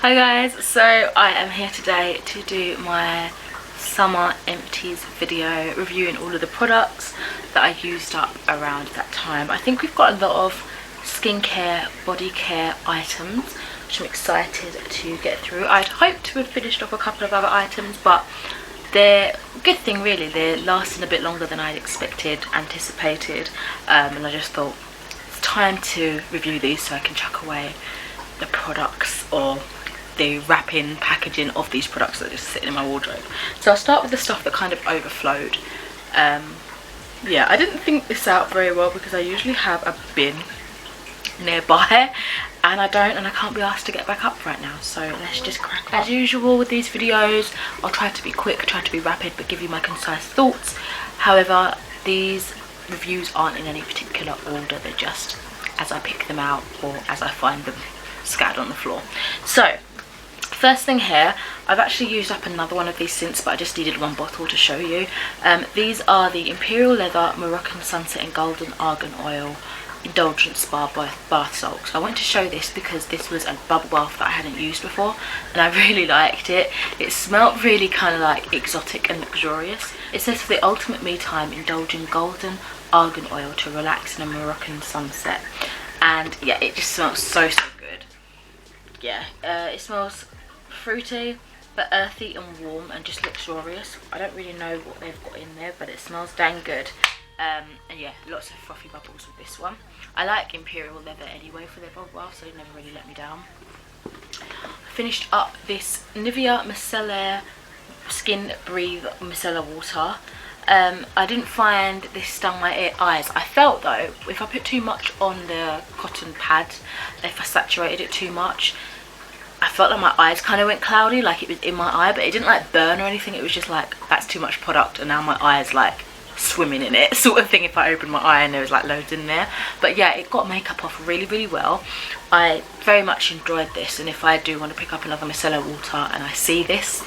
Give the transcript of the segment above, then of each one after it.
Hi guys, so I am here today to do my Summer Empties video reviewing all of the products that I used up around that time. I think we've got a lot of skincare, body care items which I'm excited to get through. I'd hoped to have finished off a couple of other items, but they're a good thing really. They're lasting a bit longer than I'd anticipated, and I just thought it's time to review these so I can chuck away the products or the wrapping packaging of these products that are just sitting in my wardrobe. So I'll start with the stuff that kind of overflowed. Yeah, I didn't think this out very well because I usually have a bin nearby and I don't, and I can't be asked to get back up right now, so let's just crack on. As usual with these videos, I'll try to be quick, try to be rapid, but give you my concise thoughts. However, these reviews aren't in any particular order, they're just as I pick them out or as I find them scattered on the floor. So first thing here, I've actually used up another one of these since, but I just needed one bottle to show you. These are the Imperial Leather Moroccan Sunset and Golden Argan Oil Indulgent Spa Bath Salts. I wanted to show this because this was a bubble bath that I hadn't used before and I really liked it. It smelled really kind of like exotic and luxurious. It says for the ultimate me time, indulge in golden argan oil to relax in a Moroccan sunset. And yeah, it just smells so good. Yeah, it smells fruity but earthy and warm and just luxurious. I don't really know what they've got in there, but it smells dang good. And yeah, lots of frothy bubbles with this one. I like Imperial Leather anyway for their bubble bath, so they never really let me down. I finished up this Nivea Masala Skin Breathe Micellar Water. I didn't find this stung my eyes. I felt though, if I put too much on the cotton pad, if I saturated it too much, I felt like my eyes kind of went cloudy, like it was in my eye, but it didn't like burn or anything. It was just like, that's too much product and now my eye is like swimming in it sort of thing if I opened my eye and there was like loads in there. But yeah, it got makeup off really well. I very much enjoyed this, and if I do want to pick up another micellar water and I see this,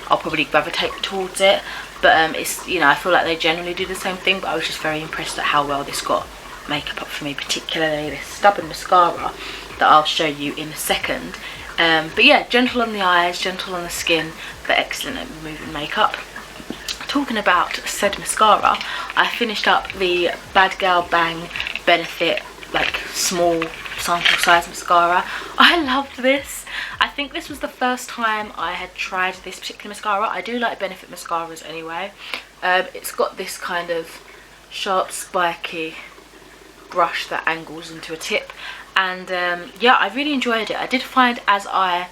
I'll probably gravitate towards it. But it's, you know, I feel like they generally do the same thing, but I was just very impressed at how well this got makeup up for me, particularly this stubborn mascara that I'll show you in a second. But yeah, gentle on the eyes, gentle on the skin, but excellent at removing makeup. Talking about said mascara, I finished up the Bad Gal Bang Benefit like small sample size mascara. I loved this. I think this was the first time I had tried this particular mascara. I do like Benefit mascaras anyway. It's got this kind of sharp spiky brush that angles into a tip, and yeah, I really enjoyed it. I did find as I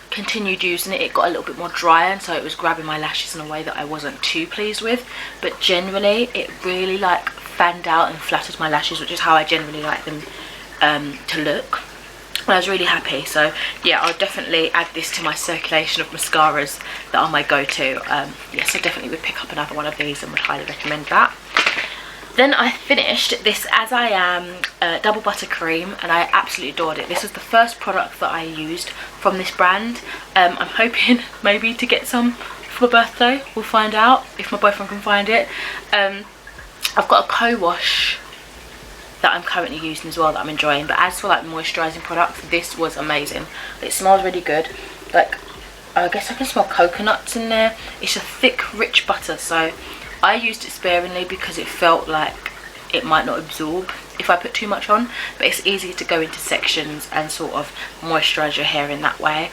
continued using it, it got a little bit more dry, and so it was grabbing my lashes in a way that I wasn't too pleased with, but generally it really like fanned out and flattered my lashes, which is how I generally like them to look. And I was really happy. So yeah, I'll definitely add this to my circulation of mascaras that are my go-to. Yes, I definitely would pick up another one of these and would highly recommend that. Then I finished this As I Am Double Buttercream, and I absolutely adored it. This was the first product that I used from this brand. I'm hoping maybe to get some for my birthday. We'll find out if my boyfriend can find it. I've got a co-wash that I'm currently using as well that I'm enjoying, but as for like moisturising products, this was amazing. It smells really good. Like, I guess I can smell coconuts in there. It's a thick, rich butter, so I used it sparingly because it felt like it might not absorb if I put too much on, but it's easy to go into sections and sort of moisturise your hair in that way.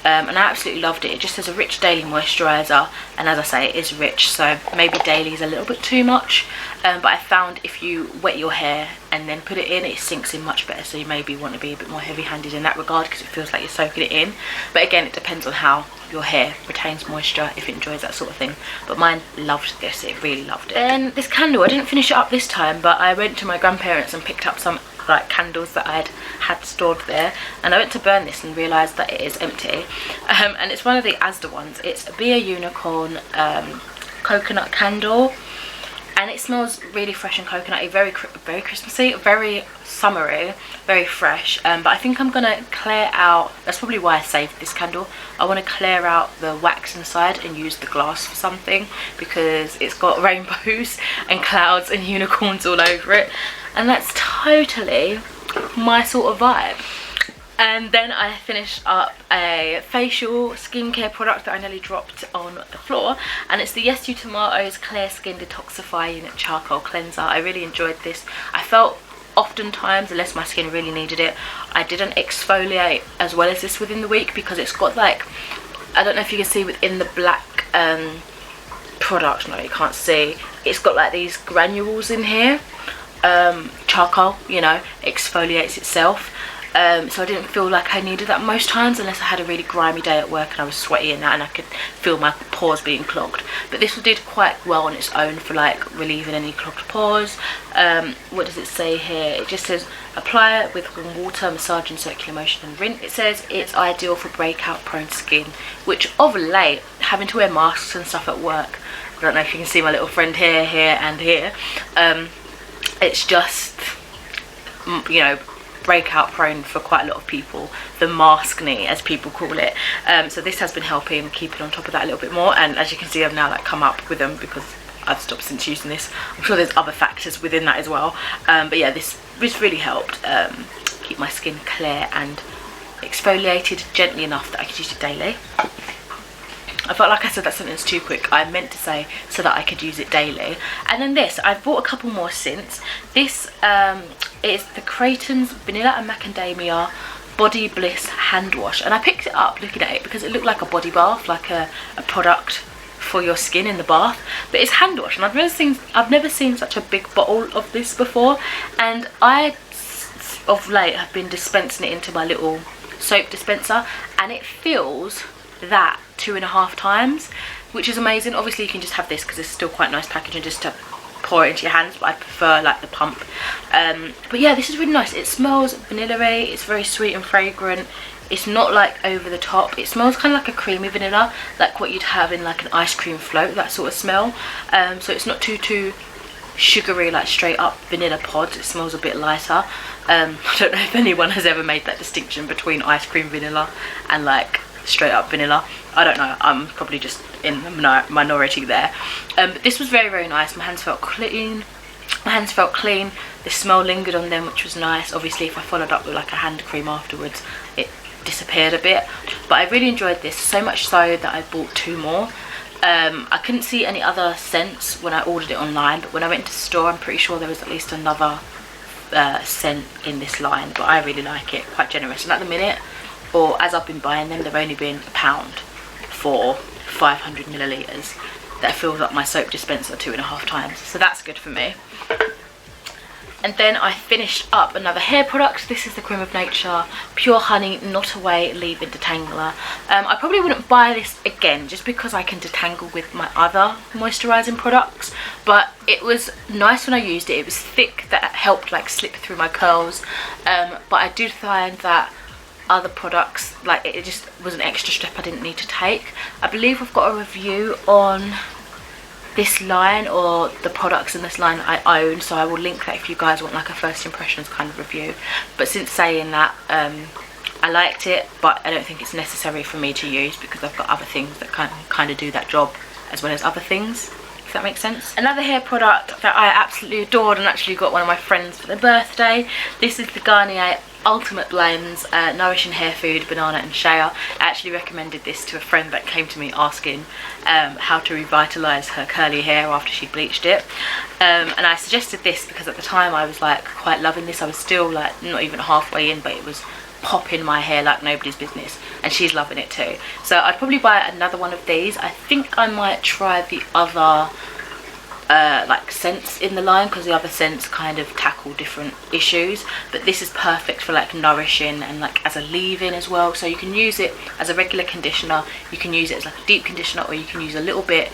And I absolutely loved it. It just has a rich daily moisturiser, and as I say, it is rich, so maybe daily is a little bit too much, but I found if you wet your hair and then put it in, it sinks in much better, so you maybe want to be a bit more heavy-handed in that regard because it feels like you're soaking it in. But again, it depends on how your hair retains moisture, if it enjoys that sort of thing. But mine loved this, it really loved it. Then this candle, I didn't finish it up this time, but I went to my grandparents and picked up some like candles that I had stored there, and I went to burn this and realised that it is empty. And it's one of the Asda ones. It's Be a Unicorn coconut candle, and it smells really fresh and coconutty, very Christmassy, very summery, very fresh. But I think I'm gonna clear out, that's probably why I saved this candle. I want to clear out the wax inside and use the glass for something, because it's got rainbows and clouds and unicorns all over it, and that's totally my sort of vibe. And then I finished up a facial skincare product that I nearly dropped on the floor, and it's the Yes You Tomatoes Clear Skin Detoxifying Charcoal Cleanser. I really enjoyed this. I felt oftentimes, unless my skin really needed it, I didn't exfoliate as well as this within the week, because it's got like, I don't know if you can see within the black product, no you can't see, it's got like these granules in here. Charcoal, you know, exfoliates itself. So I didn't feel like I needed that most times, unless I had a really grimy day at work and I was sweaty and that, and I could feel my pores being clogged. But this did quite well on its own for like relieving any clogged pores. What does it say here? It just says apply it with warm water, massage and circular motion and rinse. It says it's ideal for breakout prone skin, which of late, having to wear masks and stuff at work, I don't know if you can see my little friend here, here and here, it's just, you know, breakout prone for quite a lot of people, the maskne as people call it. So this has been helping keep it on top of that a little bit more, and as you can see I've now like come up with them because I've stopped since using this. I'm sure there's other factors within that as well, but yeah, this really helped keep my skin clear and exfoliated gently enough that I could use it daily. I felt like I said that sentence too quick. I meant to say so that I could use it daily. And then this, I've bought a couple more since. This is the Creighton's Vanilla and Macadamia Body Bliss hand wash, and I picked it up looking at it because it looked like a body bath, like a product for your skin in the bath, but it's hand wash, and I've never seen such a big bottle of this before, and I of late have been dispensing it into my little soap dispenser, and it fills that 2.5 times, which is amazing. Obviously you can just have this because it's still quite nice packaging just to pour it into your hands, but I prefer like the pump. But yeah, this is really nice. It smells vanilla-y, it's very sweet and fragrant. It's not like over the top. It smells kind of like a creamy vanilla, like what you'd have in like an ice cream float, that sort of smell. So it's not too sugary like straight up vanilla pods. It smells a bit lighter. I don't know if anyone has ever made that distinction between ice cream vanilla and like straight up vanilla. I don't know, I'm probably just in the minority there. But this was very nice. My hands felt clean. The smell lingered on them, which was nice. Obviously if I followed up with like a hand cream afterwards, it disappeared a bit, but I really enjoyed this, so much so that I bought 2 more. I couldn't see any other scents when I ordered it online, but when I went to the store I'm pretty sure there was at least another scent in this line, but I really like it, quite generous. And at the minute, or as I've been buying them, they've only been £1 for 500 millilitres. That fills up my soap dispenser 2.5 times, so that's good for me. And then I finished up another hair product. This is the Cream of Nature Pure Honey Not Away Leave-In Detangler. I probably wouldn't buy this again just because I can detangle with my other moisturising products, but it was nice when I used it. It was thick, that helped like slip through my curls, but I did find that other products, like it just was an extra step I didn't need to take. I believe I've got a review on this line, or the products in this line I own, so I will link that if you guys want like a first impressions kind of review. But since saying that, I liked it, but I don't think it's necessary for me to use because I've got other things that kind of do that job as well as other things, if that makes sense. Another hair product that I absolutely adored, and actually got one of my friends for their birthday. This is the Garnier Ultimate Blends Nourishing Hair Food Banana and Shea. I actually recommended this to a friend that came to me asking how to revitalise her curly hair after she bleached it, and I suggested this because at the time I was like quite loving this. I was still like not even halfway in, but it was popping my hair like nobody's business, and she's loving it too. So I'd probably buy another one of these. I think I might try the other like scents in the line, because the other scents kind of tackle different issues, but this is perfect for like nourishing and like as a leave-in as well. So you can use it as a regular conditioner, you can use it as like a deep conditioner, or you can use a little bit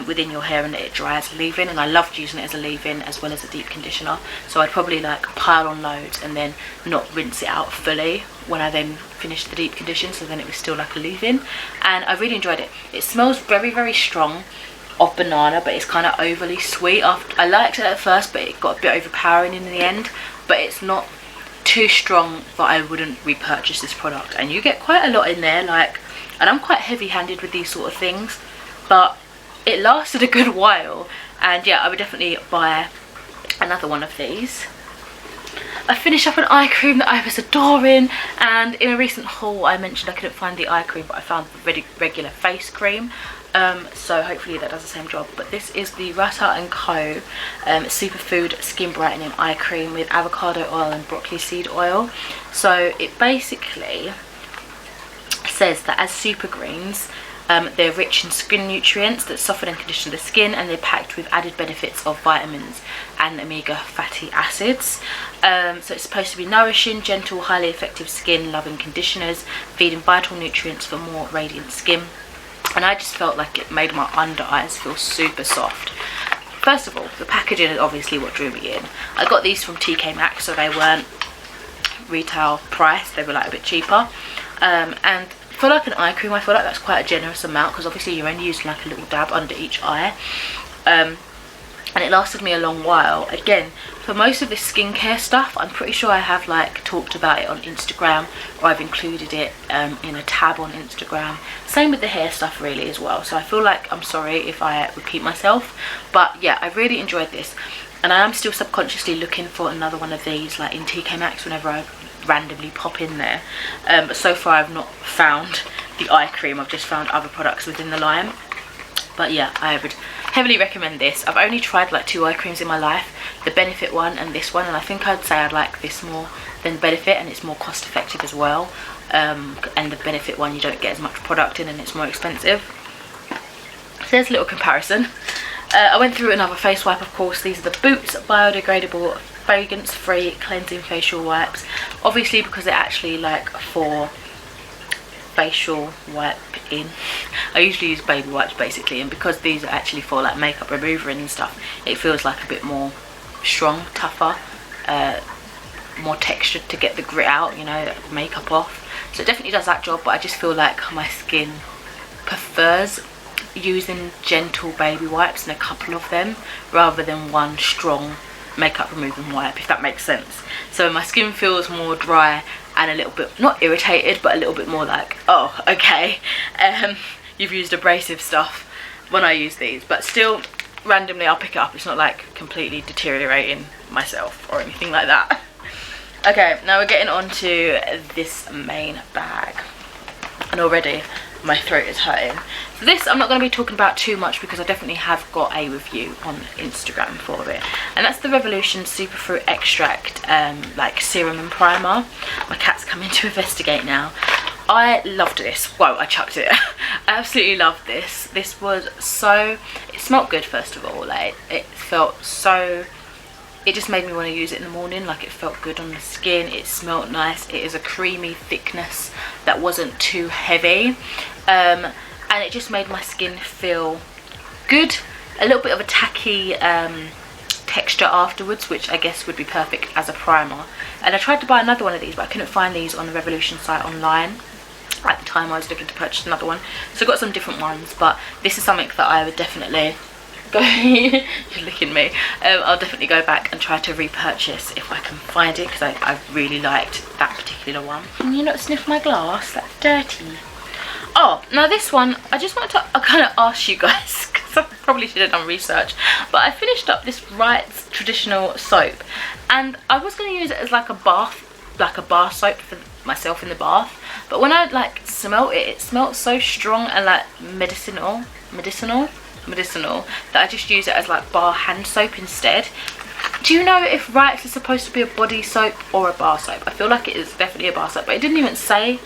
within your hair and let it dry as a leave-in. And I loved using it as a leave-in as well as a deep conditioner, so I'd probably like pile on loads and then not rinse it out fully when I then finished the deep condition, so then it was still like a leave-in. And I really enjoyed it. It smells very strong of banana, but it's kind of overly sweet. I liked it at first, but it got a bit overpowering in the end, but it's not too strong that I wouldn't repurchase this product. And you get quite a lot in there, like, and I'm quite heavy-handed with these sort of things, but it lasted a good while. And yeah, I would definitely buy another one of these. I finished up an eye cream that I was adoring, and in a recent haul I mentioned I couldn't find the eye cream, but I found the regular face cream. So hopefully that does the same job. But this is the Rasa & Co Superfood Skin Brightening Eye Cream with avocado oil and broccoli seed oil. So it basically says that as super greens, they're rich in skin nutrients that soften and condition the skin, and they're packed with added benefits of vitamins and omega fatty acids. So it's supposed to be nourishing, gentle, highly effective skin loving conditioners, feeding vital nutrients for more radiant skin. And I just felt like it made my under eyes feel super soft. First of all, the packaging is obviously what drew me in. I got these from TK Maxx, so they weren't retail price, they were like a bit cheaper. And for like an eye cream, I feel like that's quite a generous amount, because obviously you're only using like a little dab under each eye. And it lasted me a long while. Again, for most of this skincare stuff, I'm pretty sure I have like talked about it on Instagram, or I've included it in a tab on Instagram. Same with the hair stuff really as well. So I feel like I'm sorry if I repeat myself, but yeah, I really enjoyed this. And I am still subconsciously looking for another one of these like in TK Maxx whenever I randomly pop in there. But so far I've not found the eye cream, I've just found other products within the line. But yeah, I would heavily recommend this. I've only tried like 2 eye creams in my life, the Benefit one and this one, and I think I'd say I'd like this more than Benefit, and it's more cost effective as well. And the Benefit one you don't get as much product in and it's more expensive. So there's a little comparison. I went through another face wipe, of course. These are the Boots biodegradable fragrance free cleansing facial wipes, obviously because they're actually like for facial wipe in. I usually use baby wipes basically, and because these are actually for like makeup remover and stuff, it feels like a bit more strong, tougher, more textured to get the grit out, you know, makeup off. So it definitely does that job, but I just feel like my skin prefers using gentle baby wipes and a couple of them rather than one strong makeup removing wipe, if that makes sense. So my skin feels more dry and a little bit, not irritated, but a little bit more like, oh, okay, you've used abrasive stuff when I use these. But still, randomly I'll pick it up. It's not like completely deteriorating myself or anything like that. Okay, now we're getting on to this main bag, and already my throat is hurting. So this I'm not going to be talking about too much because I definitely have got a review on Instagram for it, and that's the Revolution Superfruit Extract like serum and primer. My cat's coming to investigate now. I loved this. Whoa, I chucked it. I absolutely loved this. This was so, it smelled good first of all. Like it felt so, it just made me want to use it in the morning. Like it felt good on the skin, it smelled nice. It is a creamy thickness that wasn't too heavy, and it just made my skin feel good. A little bit of a tacky texture afterwards, which I guess would be perfect as a primer. And I tried to buy another one of these, but I couldn't find these on the Revolution site online at the time I was looking to purchase another one. So I got some different ones, but this is something that I would definitely go you're looking at me. I'll definitely go back and try to repurchase if I can find it, because I really liked that particular one. Can you not sniff my glass? That's dirty. Oh, now this one, I just wanted to kind of ask you guys, because I probably should have done research, but I finished up this Wright's traditional soap, and I was going to use it as like a bar soap for myself in the bath, but when I like smelled it, it smelled so strong and like medicinal that I just use it as like bar hand soap instead. Do you know if Wright's is supposed to be a body soap or a bar soap? I feel like it is definitely a bar soap, but it didn't even say.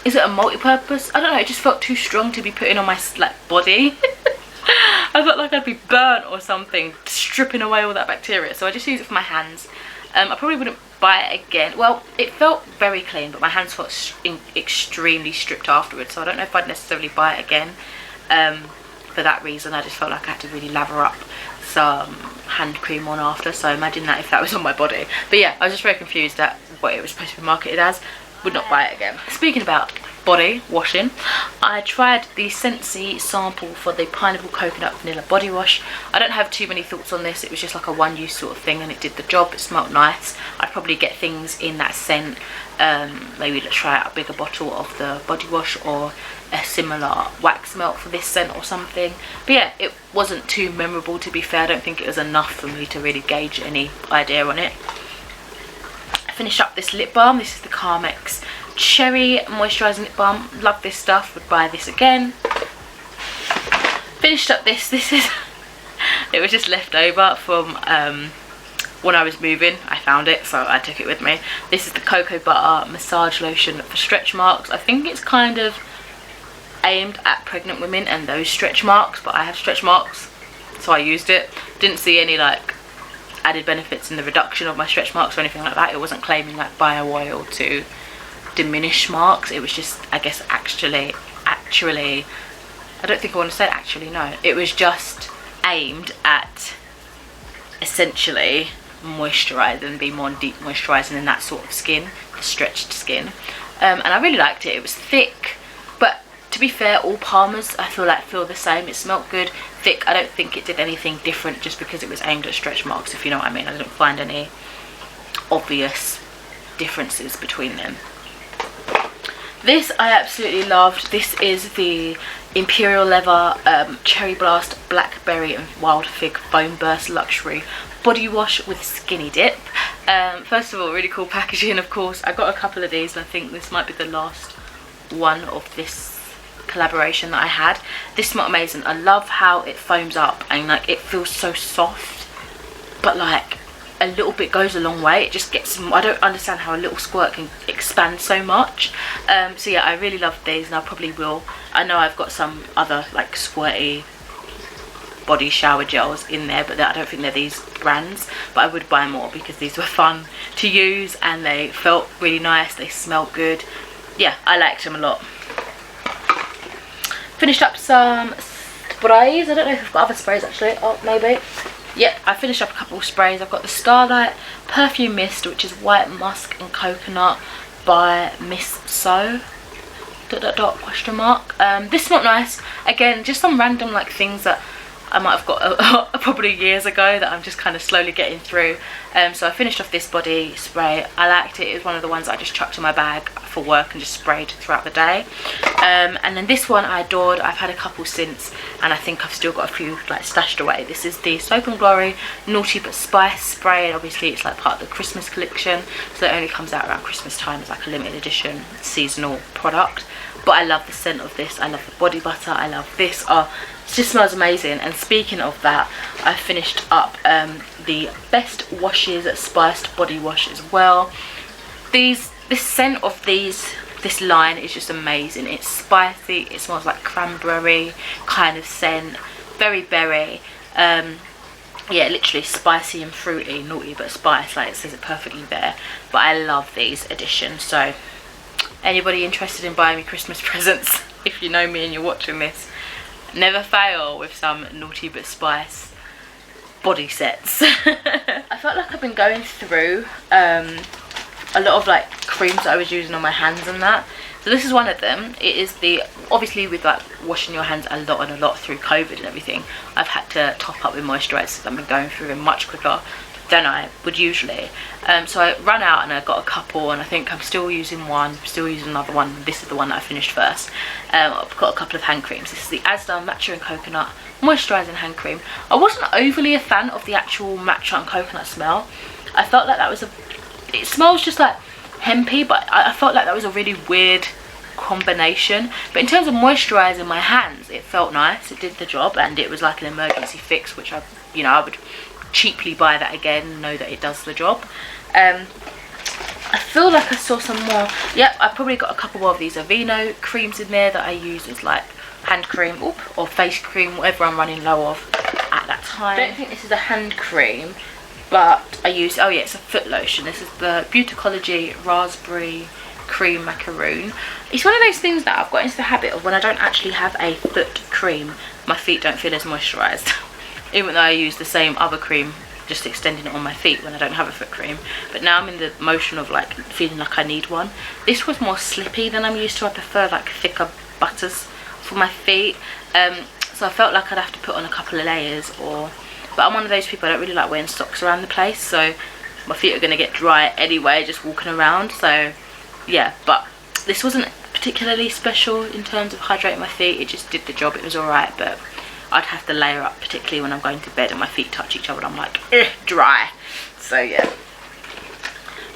Is it a multi-purpose? I don't know, it just felt too strong to be putting on my like body. I felt like I'd be burnt or something, stripping away all that bacteria, so I just use it for my hands. I probably wouldn't buy it again. Well, it felt very clean, but my hands felt extremely stripped afterwards, so I don't know if I'd necessarily buy it again. For that reason, I just felt like I had to really lather up some hand cream on after, so imagine that if that was on my body. But yeah, I was just very confused at what it was supposed to be marketed as. Would not buy it again. Speaking about body washing, I tried the Scentsy sample for the pineapple coconut vanilla body wash. I don't have too many thoughts on this. It was just like a one use sort of thing, and it did the job. It smelled nice. I'd probably get things in that scent. Maybe let's try out a bigger bottle of the body wash or a similar wax melt for this scent or something. But yeah, it wasn't too memorable, to be fair. I don't think it was enough for me to really gauge any idea on it. finished up this lip balm. This is the Carmex Cherry Moisturising Lip Balm. Love this stuff, would buy this again. Finished up this is, it was just left over from when I was moving. I found it, so I took it with me. This is the Cocoa Butter Massage Lotion for stretch marks. I think it's kind of aimed at pregnant women and those stretch marks, but I have stretch marks, so I used it. Didn't see any like added benefits in the reduction of my stretch marks or anything like that. It wasn't claiming like bio oil to diminish marks. It was just, I guess, actually I don't think I want to say actually, no, it was just aimed at essentially moisturising, be more deep moisturising in that sort of skin, the stretched skin. And I really liked it. It was thick, but to be fair, all Palmers I feel like feel the same. It smelled good, thick. I don't think it did anything different just because it was aimed at stretch marks, if you know what I mean. I didn't find any obvious differences between them. This I absolutely loved. This is the Imperial Leather Cherry Blast Blackberry and Wild Fig Foam Burst Luxury Body Wash with Skinny Dip. First of all, really cool packaging, of course. I got a couple of these, and I think this might be the last one of this collaboration that I had. This smelled amazing. I love how it foams up and like it feels so soft, but like a little bit goes a long way. It just gets, I don't understand how a little squirt can expand so much. So yeah, I really love these, and I probably will. I know I've got some other like squirty body shower gels in there, but I don't think they're these brands, but I would buy more because these were fun to use and they felt really nice. They smelled good. Yeah, I liked them a lot. Finished up some sprays. I don't know if I've got other sprays actually. Oh, maybe. Yep, I finished up a couple of sprays. I've got the Starlight Perfume Mist, which is White Musk and Coconut by Miss So. ... question mark. This smelled nice. Again, just some random like things that I might have got probably years ago that I'm just kind of slowly getting through. So I finished off this body spray. I liked it. It was one of the ones I just chucked in my bag for work and just sprayed throughout the day. And then this one I adored. I've had a couple since, and I think I've still got a few like stashed away. This is the Soap and Glory Naughty But Spice spray, and obviously it's like part of the Christmas collection, so it only comes out around Christmas time as like a limited edition seasonal product. But I love the scent of this. I love the body butter. I love this. It just smells amazing. And speaking of that, I finished up the Best Washes Spiced Body Wash as well. This scent of this line is just amazing. It's spicy. It smells like cranberry kind of scent. Very berry. Yeah, literally spicy and fruity, naughty but spice, like it says it perfectly there. But I love these editions. So anybody interested in buying me Christmas presents, if you know me and you're watching this, never fail with some naughty but spice body sets. I felt like I've been going through a lot of like creams that I was using on my hands and that. So this is one of them. It is the, obviously with like washing your hands a lot through COVID and everything, I've had to top up with moisturisers. I've been going through them much quicker than I would usually. So I ran out and I got a couple, and I think I'm still using one, still using another one. This is the one that I finished first. I've got a couple of hand creams. This is the Asda Matcha and Coconut Moisturising Hand Cream. I wasn't overly a fan of the actual matcha and coconut smell. I felt like that was it smells just like hempy, but I felt like that was a really weird combination. But in terms of moisturising my hands, it felt nice. It did the job, and it was like an emergency fix, which I would cheaply buy that again and know that it does the job. I feel like I saw some more. Yep, I probably got a couple more of these Aveeno creams in there that I use as like hand cream or face cream, whatever I'm running low of at that time. I don't think this is a hand cream, but I use, oh yeah, it's a foot lotion. This is the Beauticology Raspberry Cream Macaroon. It's one of those things that I've got into the habit of when I don't actually have a foot cream, my feet don't feel as moisturised. Even though I use the same other cream, just extending it on my feet when I don't have a foot cream. But now I'm in the motion of like feeling like I need one. This was more slippy than I'm used to. I prefer like thicker butters for my feet. So I felt like I'd have to put on a couple of layers, but I'm one of those people, I don't really like wearing socks around the place, so my feet are going to get dry anyway just walking around. So yeah, but this wasn't particularly special in terms of hydrating my feet. It just did the job. It was alright, but I'd have to layer up, particularly when I'm going to bed and my feet touch each other and I'm like, dry. So yeah.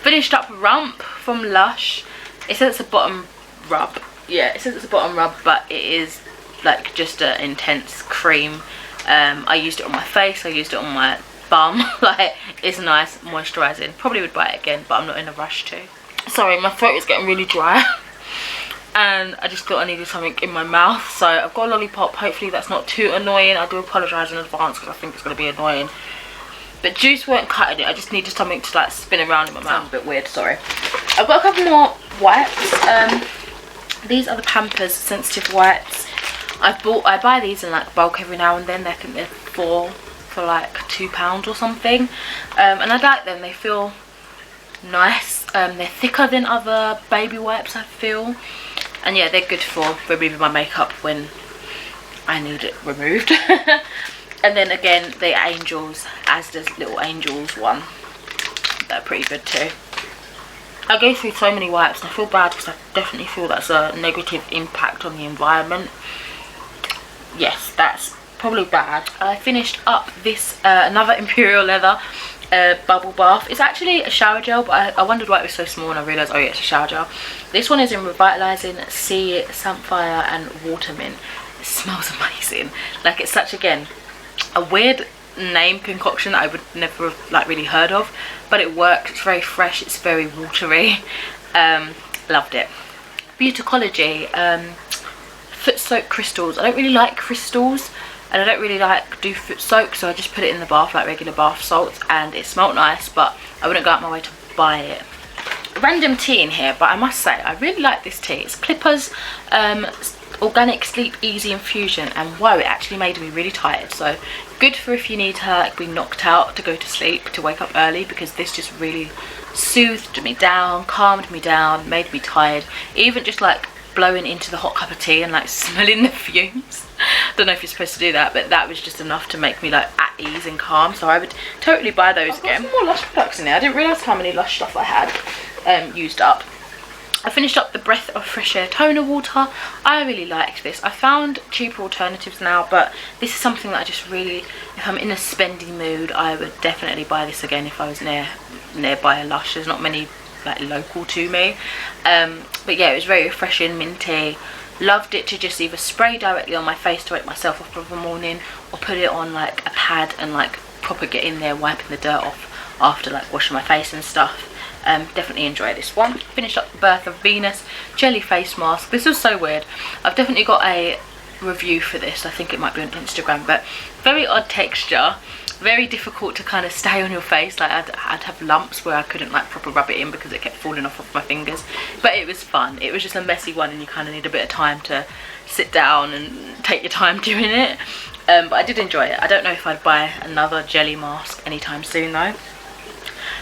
Finished up Rump from Lush. It says it's a bottom rub. Yeah, it says it's a bottom rub, but it is like just an intense cream. I used it on my face, I used it on my bum. Like, it's nice, moisturising. Probably would buy it again, but I'm not in a rush to. Sorry, my throat is getting really dry. And I just thought I needed something in my mouth. So I've got a lollipop. Hopefully that's not too annoying. I do apologise in advance because I think it's going to be annoying. But juice weren't cutting it. I just needed something to like spin around in my mouth. Sounds a bit weird, sorry. I've got a couple more wipes. These are the Pampers Sensitive Wipes. I buy these in like bulk every now and then. I think they're for like £2 or something. And I like them. They feel nice. They're thicker than other baby wipes, I feel. And yeah, they're good for removing my makeup when I need it removed. And then again, the Angels, Asda's Little Angels one. They're pretty good too. I go through so many wipes and I feel bad because I definitely feel that's a negative impact on the environment. Yes, that's probably bad. I finished up this another Imperial Leather bubble bath. It's actually a shower gel, but I wondered why it was so small and I realised, oh yeah, it's a shower gel. This one is in Revitalising Sea, Samphire and Watermint. It smells amazing. Like, it's such, again, a weird name concoction that I would never have like really heard of, but it works. It's very fresh, it's very watery. Loved it. Beauticology foot soak crystals. I don't really like crystals and I don't really like do foot soak, so I just put it in the bath like regular bath salts, and it smelled nice, but I wouldn't go out my way to buy it. Random tea in here, but I must say I really like this tea. It's Clippers Organic Sleep Easy Infusion, and wow, it actually made me really tired. So good for if you need to like be knocked out to go to sleep, to wake up early, because this just really soothed me down, calmed me down, made me tired. Even just like blowing into the hot cup of tea and like smelling the fumes. Don't know if you're supposed to do that, but that was just enough to make me like at ease and calm. So I would totally buy those again. Some more Lush products in there. I didn't realise how many Lush stuff I had used up. I finished up the Breath of Fresh Air toner water. I really liked this. I found cheaper alternatives now, but this is something that I just really, if I'm in a spendy mood, I would definitely buy this again if I was nearby a Lush. There's not many like local to me. But yeah, it was very refreshing, minty. Loved it to just either spray directly on my face to wake myself up for the morning, or put it on like a pad and like proper get in there wiping the dirt off after like washing my face and stuff. Definitely enjoy this one. Finished up the Birth of Venus jelly face mask. This was so weird. I've definitely got a review for this. I think it might be on Instagram, but very odd texture, very difficult to kind of stay on your face. Like I'd have lumps where I couldn't like proper rub it in because it kept falling off my fingers, but it was fun. It was just a messy one and you kind of need a bit of time to sit down and take your time doing it. But I did enjoy it. I don't know if I'd buy another jelly mask anytime soon though.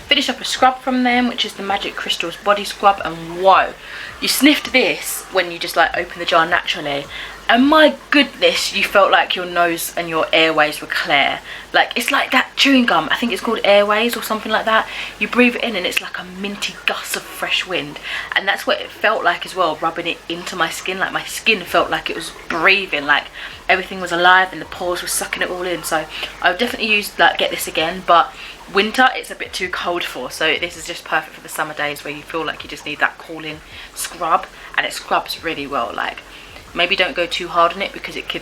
Finished up a scrub from them, which is the Magic Crystals body scrub, and whoa, you sniffed this when you just like open the jar naturally, and my goodness, you felt like your nose and your airways were clear. Like, it's like that chewing gum, I think it's called Airways or something like that. You breathe it in and it's like a minty gust of fresh wind, and that's what it felt like as well, rubbing it into my skin. Like, my skin felt like it was breathing, like everything was alive and the pores were sucking it all in. So I would definitely get this again, but winter it's a bit too cold for, so this is just perfect for the summer days where you feel like you just need that cooling scrub, and it scrubs really well. Like, maybe don't go too hard on it because it could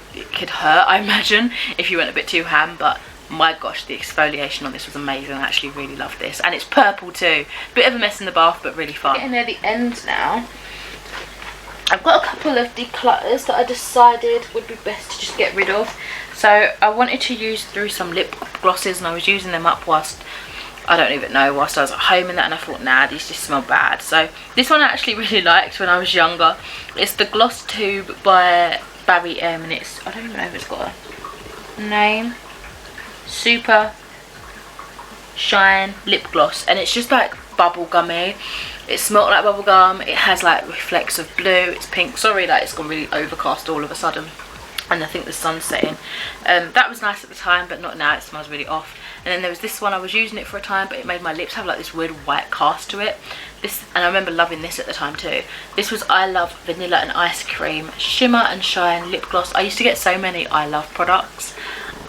hurt, I imagine, if you went a bit too ham, but my gosh, the exfoliation on this was amazing. I actually really love this, and it's purple too. Bit of a mess in the bath, but really fun. Getting near the end now. I've got a couple of declutters that I decided would be best to just get rid of. So I wanted to use through some lip glosses, and I was using them up whilst I was at home and that, and I thought, nah, these just smell bad. So this one I actually really liked when I was younger. It's the Gloss Tube by Barry M, and it's, I don't even know if it's got a name. Super Shine Lip Gloss, and it's just like bubble gummy. It smelled like bubble gum. It has like reflects of blue. It's pink. Sorry that it's gone really overcast all of a sudden, and I think the sun's setting. That was nice at the time, but not now. It smells really off. And then there was this one. I was using it for a time, but it made my lips have like this weird white cast to it. And I remember loving this at the time too. This was I Love Vanilla and Ice Cream Shimmer and Shine Lip Gloss. I used to get so many I Love products,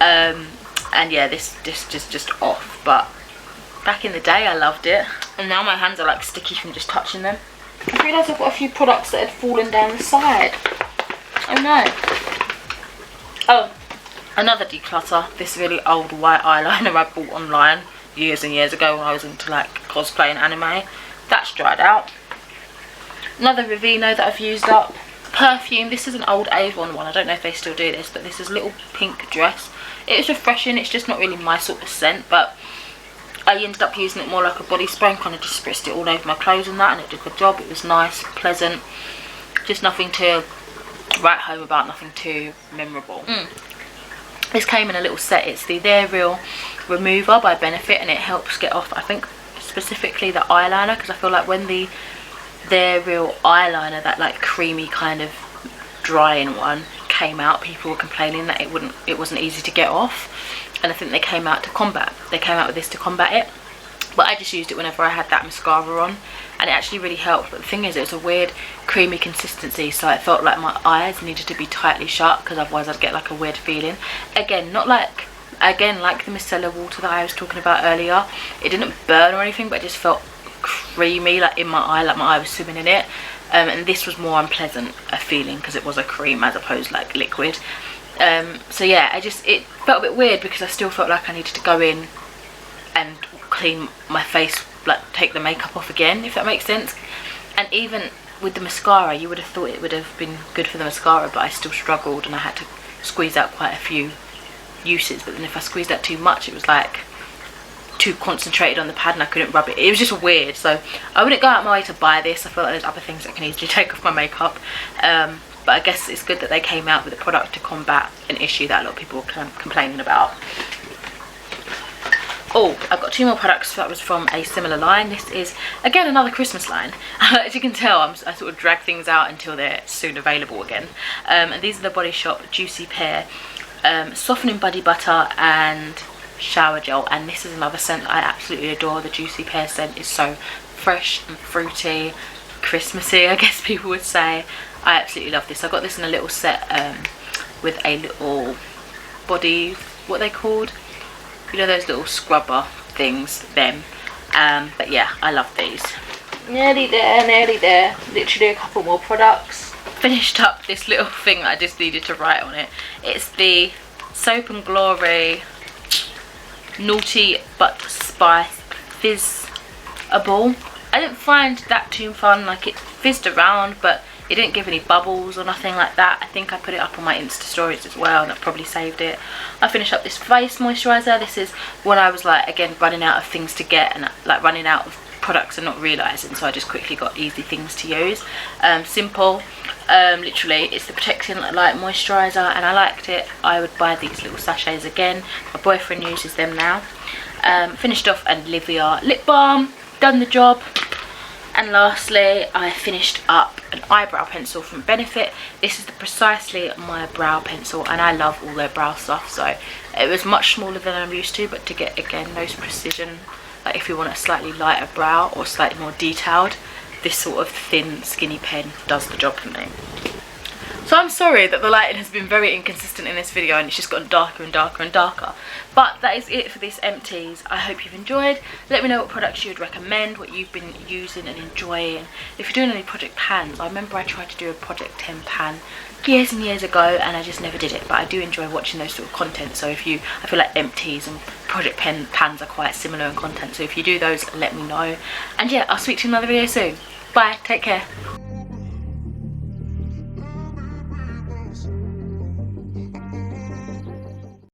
and yeah, this just off. But back in the day, I loved it. And now my hands are like sticky from just touching them. I realised I've got a few products that had fallen down the side. Oh no. Oh, another declutter. This really old white eyeliner I bought online years and years ago when I was into like cosplay and anime. That's dried out. Another Rivino that I've used up. Perfume. This is an old Avon one. I don't know if they still do this, but this is Little Pink Dress. It is refreshing. It's just not really my sort of scent, but I ended up using it more like a body spray and kind of just spritzed it all over my clothes and that, and it did a good job. It was nice, pleasant, just nothing to write home about, nothing too memorable. This came in a little set. It's the They're Real Remover by Benefit, and it helps get off, I think, specifically the eyeliner, because I feel like when the They're Real eyeliner, that like creamy kind of drying one, came out, people were complaining that it wasn't easy to get off. And I think they came out with this to combat it. But I just used it whenever I had that mascara on, and it actually really helped. But the thing is, it was a weird creamy consistency, so I felt like my eyes needed to be tightly shut, because otherwise I'd get like a weird feeling. Again, like the micellar water that I was talking about earlier, it didn't burn or anything, but it just felt creamy, like in my eye, like my eye was swimming in it. And this was more unpleasant a feeling because it was a cream as opposed like liquid. So yeah, it felt a bit weird because I still felt like I needed to go in and clean my face, like take the makeup off again, if that makes sense. And even with the mascara, you would have thought it would have been good for the mascara, but I still struggled and I had to squeeze out quite a few uses. But then if I squeezed out too much, it was like too concentrated on the pad and I couldn't rub it. It was just weird. So I wouldn't go out my way to buy this. I feel like there's other things that can easily take off my makeup. But I guess it's good that they came out with a product to combat an issue that a lot of people were complaining about. Oh, I've got 2 more products that was from a similar line. This is, again, another Christmas line. As you can tell, I sort of drag things out until they're soon available again. And these are the Body Shop Juicy Pear Softening Body Butter and Shower Gel. And this is another scent that I absolutely adore. The Juicy Pear scent is so fresh and fruity, Christmassy, I guess people would say. I absolutely love this. I got this in a little set with a little body, what are they called? You know, those little scrubber things, them. But yeah, I love these. Nearly there, nearly there. Literally a couple more products. Finished up this little thing that I just needed to write on it. It's the Soap and Glory Naughty But Spice Fizzable. I didn't find that too fun. Like, it fizzed around, but it didn't give any bubbles or nothing like that. I think I put it up on my Insta stories as well, and that probably saved it. I finished up this face moisturiser. This is when I was like, again, running out of things to get and like running out of products and not realising, so I just quickly got easy things to use. Simple. Literally, it's the Protecting Light moisturiser, and I liked it. I would buy these little sachets again. My boyfriend uses them now. Finished off a Nivea lip balm. Done the job. And lastly, I finished up an eyebrow pencil from Benefit. This is precisely my brow pencil, and I love all their brow stuff. So it was much smaller than I'm used to, but to get, again, those precision, like if you want a slightly lighter brow or slightly more detailed, this sort of thin, skinny pen does the job for me. So I'm sorry that the lighting has been very inconsistent in this video and it's just gotten darker and darker and darker. But that is it for this empties. I hope you've enjoyed. Let me know what products you would recommend, what you've been using and enjoying. If you're doing any project pans, I remember I tried to do a Project 10 pan years and years ago and I just never did it. But I do enjoy watching those sort of content. So I feel like empties and project pans are quite similar in content. So if you do those, let me know. And yeah, I'll speak to you in another video soon. Bye, take care.